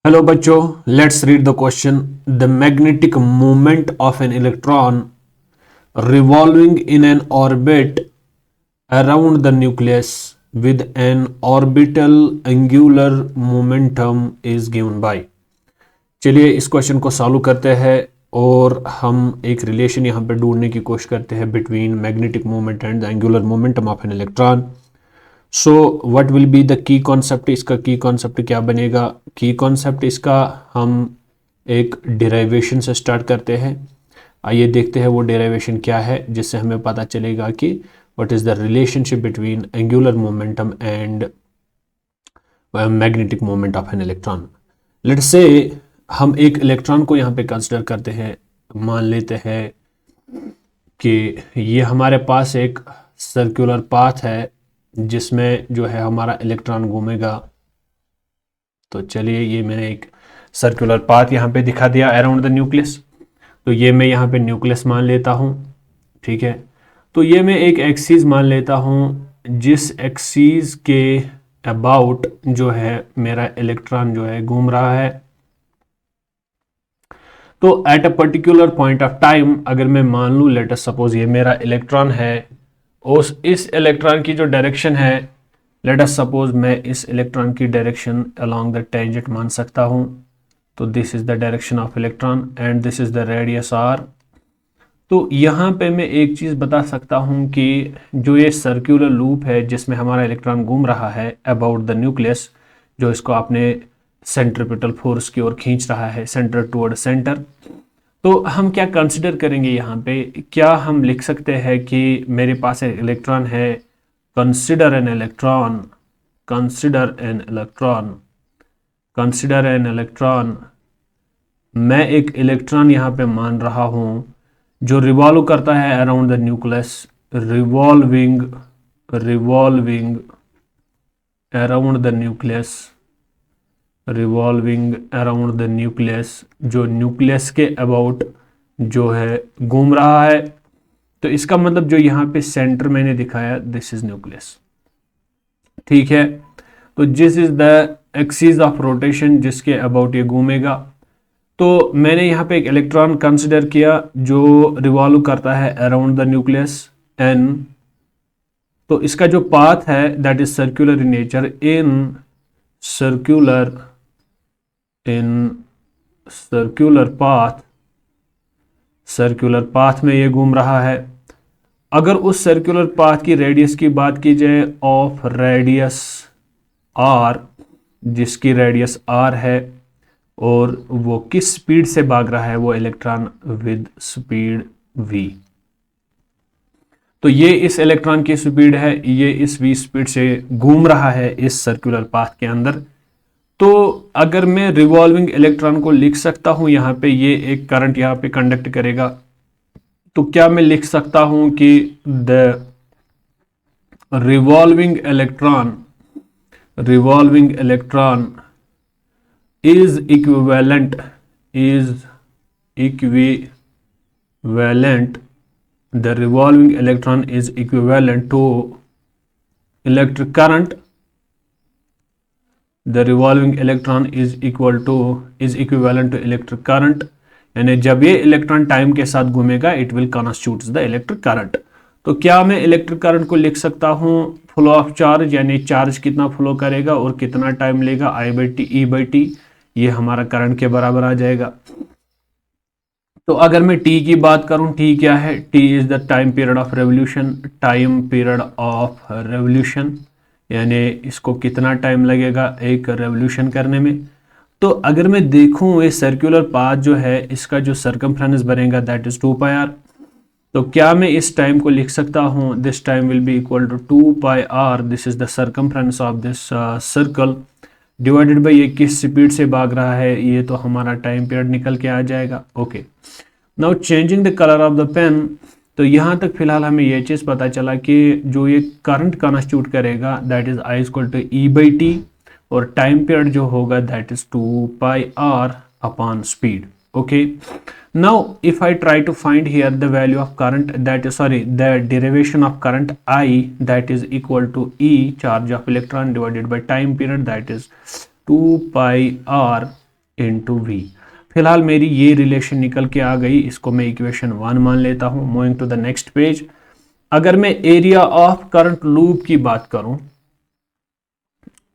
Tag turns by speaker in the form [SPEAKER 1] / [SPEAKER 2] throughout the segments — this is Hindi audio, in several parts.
[SPEAKER 1] Hello बच्चों, let's read the question. The magnetic moment of an electron revolving in an orbit around the nucleus with an orbital angular momentum is given by. चलिए इस क्वेश्चन को सॉल्व करते हैं और हम एक रिलेशन यहाँ पे ढूंढने की कोशिश करते हैं between magnetic moment and the angular momentum of an electron. So what will be the key concept. इसका की कॉन्सेप्ट क्या बनेगा? की कॉन्सेप्ट इसका हम एक डिराइवेशन से स्टार्ट करते हैं. आइए देखते हैं वो डिराइवेशन क्या है जिससे हमें पता चलेगा कि what is the relationship between angular momentum and magnetic moment of an electron. Let's say हम एक इलेक्ट्रॉन को यहाँ पे कंसिडर करते हैं. मान लेते हैं कि ये हमारे पास एक सर्कुलर पाथ है जिसमें जो है हमारा इलेक्ट्रॉन घूमेगा. तो चलिए ये मैंने एक सर्कुलर पाथ यहाँ पे दिखा दिया अराउंड द न्यूक्लियस. तो ये मैं यहाँ पे न्यूक्लियस मान लेता हूँ. ठीक है, तो ये मैं एक एक्सिस मान लेता हूँ जिस एक्सिस के अबाउट जो है मेरा इलेक्ट्रॉन जो है घूम रहा है. तो at a particular point of time अगर मैं मान लूँ, लेट अस सपोज ये मेरा इलेक्ट्रॉन है, उस इस इलेक्ट्रॉन की जो डायरेक्शन है, लेट अस सपोज मैं इस इलेक्ट्रॉन की डायरेक्शन अलोंग द टेंजेंट मान सकता हूं. तो this is the direction of electron and this is the radius R. तो यहाँ पे मैं एक चीज़ बता सकता हूँ कि जो ये सर्कुलर लूप है जिसमें हमारा इलेक्ट्रॉन घूम रहा है अबाउट द न्यूक्लियस, जो इसको आपने सेंट्रीपिटल फोर्स की ओर खींच रहा है, सेंटर टुवर्ड सेंटर. तो हम क्या कंसिडर करेंगे यहाँ पे? क्या हम लिख सकते हैं कि मेरे पास एक इलेक्ट्रॉन है, consider an electron, consider an electron, consider an electron. मैं एक इलेक्ट्रॉन यहाँ पे मान रहा हूँ जो रिवॉल्व करता है around the nucleus, revolving revolving around the nucleus, revolving around the nucleus, जो न्यूक्लियस के अबाउट जो है घूम रहा है. तो इसका मतलब जो यहाँ पे सेंटर मैंने दिखाया, दिस इज न्यूक्लियस. ठीक है, तो this is the axis of rotation जिसके अबाउट ये घूमेगा. तो मैंने यहाँ पे एक इलेक्ट्रॉन कंसिडर किया जो रिवॉल्व करता है अराउंड द न्यूक्लियस एन. तो इसका जो पाथ है that is circular in nature. In circular path में ये घूम रहा है. अगर उस सर्कुलर पाथ की रेडियस की बात की जाए, ऑफ रेडियस आर, जिसकी रेडियस आर है, और वो किस स्पीड से भाग रहा है वो इलेक्ट्रॉन, विद स्पीड v. तो ये इस इलेक्ट्रॉन की स्पीड है, ये इस v स्पीड से घूम रहा है इस सर्कुलर पाथ के अंदर. तो अगर मैं रिवॉल्विंग इलेक्ट्रॉन को लिख सकता हूं, यहाँ पे ये एक करंट यहाँ पे कंडक्ट करेगा. तो क्या मैं लिख सकता हूं कि the revolving electron is equivalent the revolving electron is equivalent to electric current. The revolving electron is equivalent to electric current. यानी जब ये इलेक्ट्रॉन टाइम के साथ घूमेगा it will constitute the electric current. तो क्या मैं इलेक्ट्रिक करंट को लिख सकता हूँ फ्लो ऑफ चार्ज, यानी चार्ज कितना फ्लो करेगा और कितना टाइम लेगा, I/T E/T, ये हमारा करंट के बराबर आ जाएगा. तो अगर मैं T की बात करूं, T क्या है? T is the time period of revolution, time period of revolution, यानी इसको कितना टाइम लगेगा एक रेवोल्यूशन करने में. तो अगर मैं देखूं ये सर्कुलर पाथ जो है, इसका जो सर्कमफ्रेंस बनेगा दैट इज 2πr. तो क्या मैं इस टाइम को लिख सकता हूं? This time will be equal to 2πr. This is the circumference of this circle divided by ये किस स्पीड से भाग रहा है, ये तो हमारा टाइम पीरियड निकल के आ जाएगा. Okay, now changing the colour of the pen. तो यहाँ तक फिलहाल हमें यह चीज़ पता चला कि जो ये करंट कॉन्स्टिट्यूट करेगा दैट इज I = E/T, और टाइम पीरियड जो होगा that is 2πr upon speed. Okay, now if I try to find here the value of current, that is the derivation of current I, that is equal to E charge of electron divided by time period, that is 2πr into v. फिलहाल मेरी ये रिलेशन निकल के आ गई, इसको मैं इक्वेशन 1 मान लेता हूं। Moving to the next page. अगर मैं एरिया ऑफ करंट लूप की बात करूं,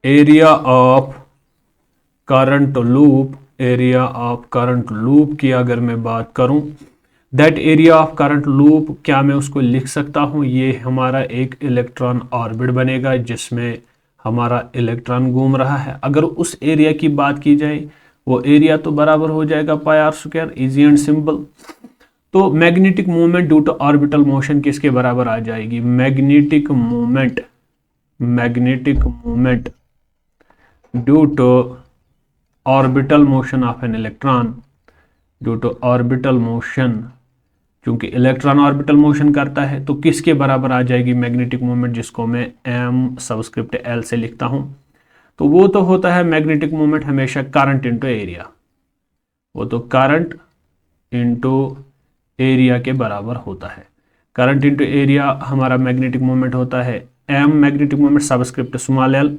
[SPEAKER 1] area of current loop, area of current loop की अगर मैं बात करूं, that area of current loop, क्या मैं उसको लिख सकता हूं? ये हमारा एक इलेक्ट्रॉन ऑर्बिट बनेगा जिसमें हमारा इलेक्ट्रॉन घूम रहा है। अगर उस एरिया की बात की जाए, वो एरिया तो बराबर हो जाएगा pi are square, easy and simple. तो magnetic movement due to orbital motion किसके बराबर आ जाएगी? Magnetic movement, magnetic movement due to orbital motion of an electron, due to orbital motion, क्योंकि इलेक्ट्रॉन ऑर्बिटल मोशन करता है, तो किसके बराबर आ जाएगी मैग्नेटिक मूवमेंट, जिसको मैं m सबस्क्रिप्ट l से लिखता हूं? तो वो तो होता है मैग्नेटिक मूवमेंट हमेशा करंट इंटू एरिया, वो तो करंट इंटू एरिया के बराबर होता है। करंट इंटू एरिया हमारा मैग्नेटिक मूवमेंट होता है m, magnetic movement subscript small l।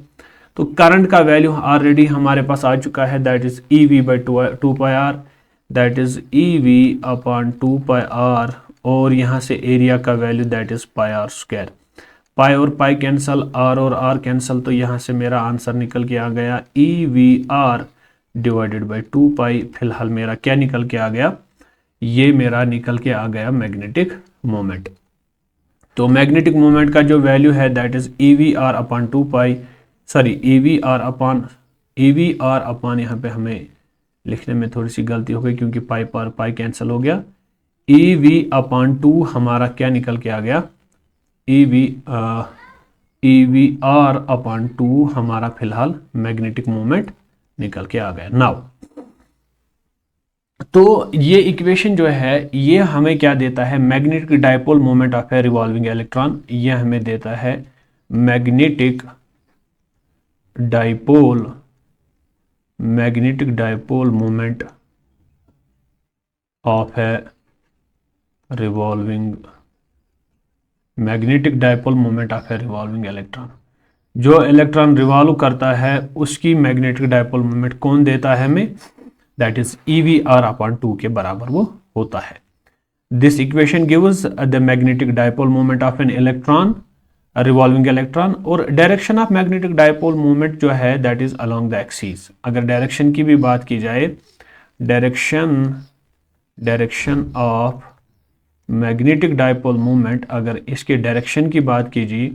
[SPEAKER 1] तो करंट का वैल्यू ऑलरेडी हमारे पास आ चुका है, that is EV by 2 pi r, that is EV upon 2 pi r, और यहाँ से एरिया का value that is pi are square. Pi और पाई कैंसल, आर और आर कैंसल, तो यहाँ से मेरा आंसर निकल के आ गया EVR डिवाइडेड बाई 2 पाई। फिलहाल मेरा क्या निकल के आ गया? ये मेरा निकल के आ गया मैग्नेटिक मोमेंट। तो मैग्नेटिक मोमेंट का जो वैल्यू है that is EVR upon 2 pi, sorry EVR upon यहाँ पे हमें लिखने में थोड़ी सी गलती हो गई क्योंकि पाई पर पाई कैंसिल हो गया। EV अपॉन 2 हमारा क्या निकल के आ गया? EVR अपॉन 2 हमारा फिलहाल मैग्नेटिक मोमेंट निकल के आ गया। नाउ तो ये इक्वेशन जो है ये हमें क्या देता है? Magnetic dipole moment of A revolving electron, ये हमें देता है magnetic dipole, magnetic dipole moment of A revolving, magnetic dipole moment of A revolving electron. जो इलेक्ट्रॉन रिवॉल्व करता है उसकी मैग्नेटिक डायपोल मोमेंट कौन देता है हमें? दैट इज EVR अपॉन 2 के बराबर वो होता है। This equation gives the magnetic dipole moment of an electron, revolving electron, और direction of magnetic dipole moment जो है that is along the axis. अगर डायरेक्शन की भी बात की जाए, direction of magnetic dipole moment, अगर इसके डायरेक्शन की बात कीजिए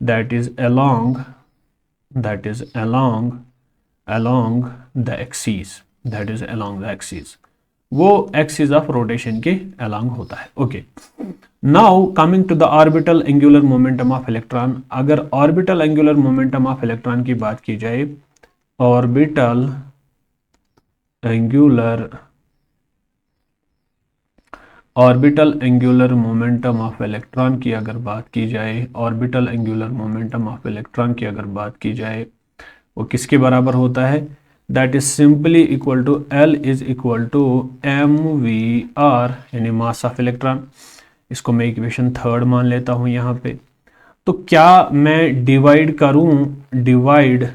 [SPEAKER 1] that is along the axis, that is along the axis, वो एक्सिस ऑफ रोटेशन के अलोंग होता है। Okay, now coming to the orbital angular momentum of electron. अगर orbital angular momentum of electron की बात की जाए, orbital angular momentum of electron की अगर बात की जाए, orbital angular momentum of electron की अगर बात की जाए, वो किसके बराबर होता है? That is simply equal to L is equal to MVR, यानी मास ऑफ इलेक्ट्रॉन। इसको मैं इक्वेशन 3 मान लेता हूं यहाँ पे। तो क्या मैं डिवाइड करूं, divide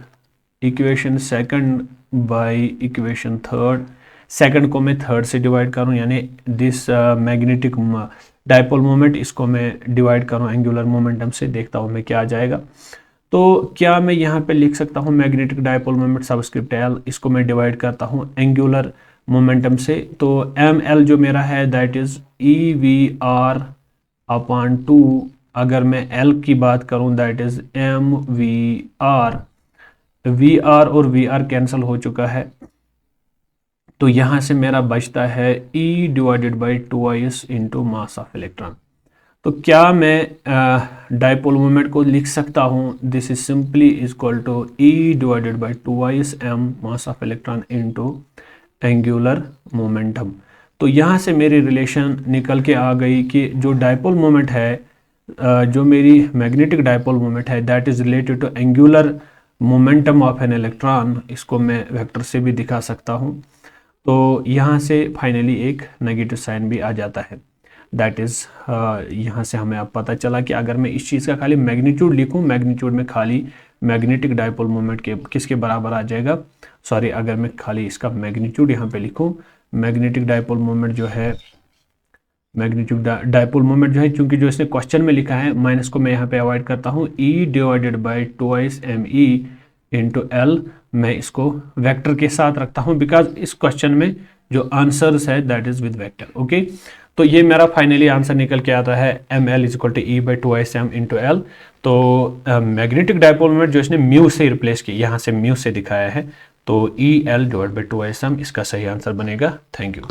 [SPEAKER 1] equation 2 by equation 3, second को मैं 3 से डिवाइड करूं, यानी दिस मैग्नेटिक डायपोल मोमेंट, इसको मैं डिवाइड करूं एंगुलर मोमेंटम से, देखता हूं मैं क्या आ जाएगा। तो क्या मैं यहाँ पे लिख सकता हूँ magnetic dipole moment subscript L, इसको मैं डिवाइड करता हूँ एंगुलर मोमेंटम से, तो ML जो मेरा है दैट इज EVR अपॉन 2। अगर मैं L की बात करूँ दैट इज MVR, VR और VR कैंसिल हो चुका है, तो यहाँ से मेरा बचता है E divided by 2s into mass of electron. तो क्या मैं डायपोल मोमेंट को लिख सकता हूँ? This is simply equal to E divided by 2s m mass of electron into angular momentum. तो यहाँ से मेरी रिलेशन निकल के आ गई कि जो डायपोल मोमेंट है, जो मेरी मैग्नेटिक डायपोल मोमेंट है that is related to angular momentum of an electron. इसको मैं वेक्टर से भी दिखा सकता हूँ। तो यहाँ से फाइनली एक नेगेटिव साइन भी आ जाता है। दैट इज़ यहाँ से हमें अब पता चला कि अगर मैं इस चीज़ का खाली मैग्नीट्यूड लिखूँ, मैग्नीट्यूड में खाली मैग्नेटिक डायपोल मोमेंट के किसके बराबर आ जाएगा, सॉरी अगर मैं खाली इसका मैग्नीट्यूड यहाँ पे लिखूं, मैग्नेटिक डायपोल मोमेंट जो है, मैग्नीट्यूड डायपोल मोमेंट जो है, क्योंकि जो इसने क्वेश्चन में लिखा है माइनस को मैं यहाँ पे अवॉइड करता हूँ, E divided by twice ME into L, मैं इसको वेक्टर के साथ रखता हूँ बिकॉज इस क्वेश्चन में जो आंसर्स है that is with vector. Okay, तो ये मेरा फाइनली आंसर निकल के आता है ML is equal to E by twice M into L। तो मैग्नेटिक डायपोल मोमेंट जो इसने म्यू से रिप्लेस की, यहाँ से म्यू से दिखाया है, तो EL divide by twice M इसका सही आंसर बनेगा। Thank you.